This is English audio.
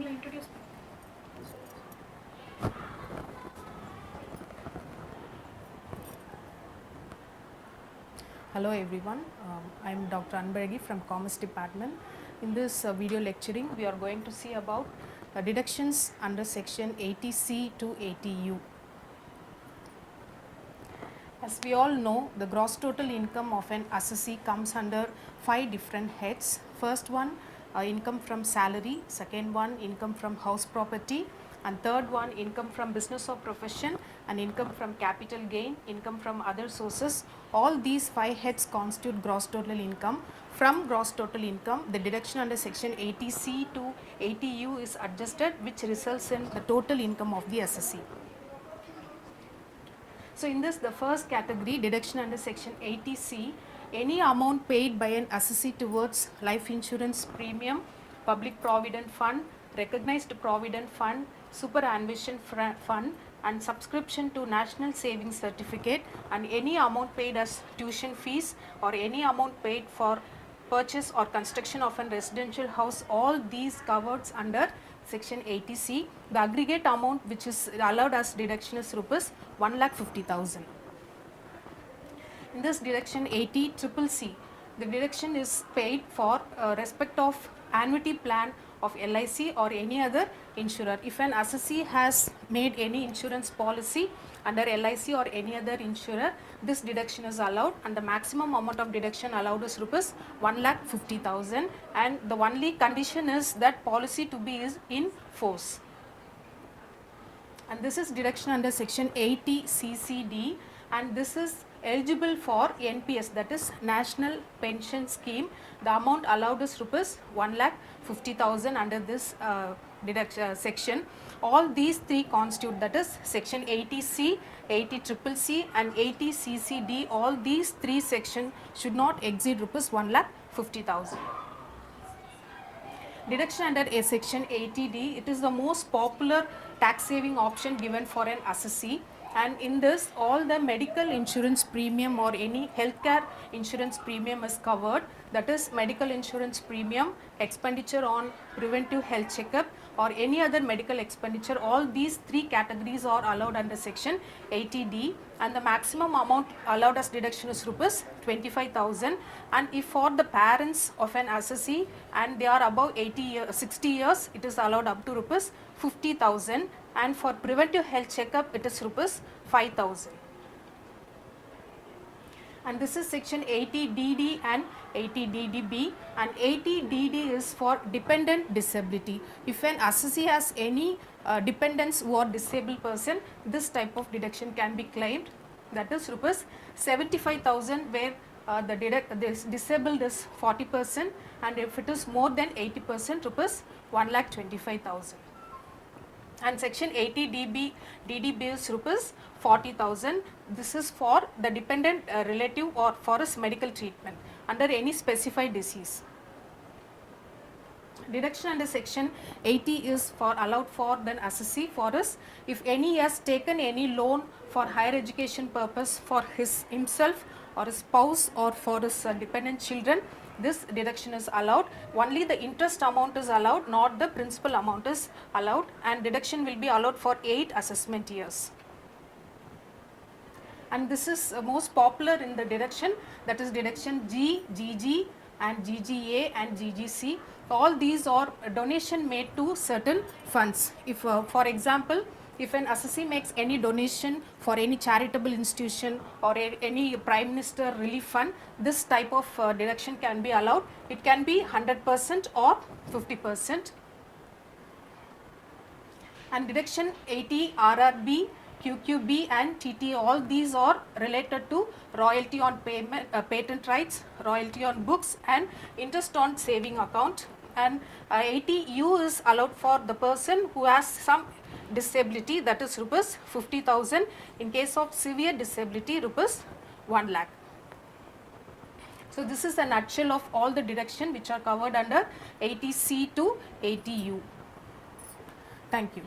introduce. Hello everyone, I am Dr. Anbazhagi from Commerce Department. In this video lecturing, we are going to see about deductions under section 80C to 80U. As we all know, the gross total income of an assessee comes under 5 different heads. First one, income from salary. Second one, income from house property. And third one, income from business or profession, and income from capital gain, income from other sources. All these 5 heads constitute gross total income. From gross total income, the deduction under section 80C to 80U is adjusted, which results in the total income of the assessee. So in this, the first category, deduction under section 80C, any amount paid by an assessee towards life insurance premium, public provident fund, recognized provident fund, superannuation fund, and subscription to national savings certificate, and any amount paid as tuition fees or any amount paid for purchase or construction of a residential house, all these covered under section 80C. The aggregate amount which is allowed as deduction is rupees 1,50,000. In this deduction 80CCC, the deduction is paid for respect of annuity plan of LIC or any other insurer. If an assessee has made any insurance policy under LIC or any other insurer, this deduction is allowed, and the maximum amount of deduction allowed is rupees 1,50,000, and the only condition is that policy to be is in force. And this is deduction under section 80CCD, and this is eligible for NPS, that is National Pension Scheme. The amount allowed is rupees 1,50,000 under this deduction section. All these 3 constitute, that is section 80C, 80CCC and 80CCD. All these 3 sections should not exceed rupees 1,50,000. Deduction under a section 80D, it is the most popular tax saving option given for an assessee. And in this, all the medical insurance premium or any healthcare insurance premium is covered. That is medical insurance premium, expenditure on preventive health checkup or any other medical expenditure. All these 3 categories are allowed under section 80D, and the maximum amount allowed as deduction is rupees 25,000. And if for the parents of an assessee and they are above 60 years, it is allowed up to rupees 50,000, and for preventive health checkup it is rupees 5,000. And this is section 80DD and 80DDB, and 80DD is for dependent disability. If an assessee has any dependents who are disabled person, this type of deduction can be claimed, that is rupees 75,000, where this disabled is 40%, and if it is more than 80%, rupees 1,25,000. And section 80DB is rupees 40,000. This is for the dependent relative or for his medical treatment under any specified disease. Deduction under section 80 is for allowed for the assessee for us if any has taken any loan for higher education purpose for himself or his spouse or for his dependent children. This deduction is allowed. Only the interest amount is allowed, not the principal amount is allowed, and deduction will be allowed for 8 assessment years. And this is most popular in the deduction, that is deduction G, GG and GGA and GGC. All these are donation made to certain funds. If for example, if an assessee makes any donation for any charitable institution or any Prime Minister relief fund, this type of deduction can be allowed. It can be 100% or 50%. And deduction 80 RRB, QQB and TT, all these are related to royalty on payment, patent rights, royalty on books and interest on saving account. And 80U is allowed for the person who has some disability, that is rupees 50,000. In case of severe disability, rupees 1 lakh. So this is a nutshell of all the deduction which are covered under 80C to 80U. Thank you.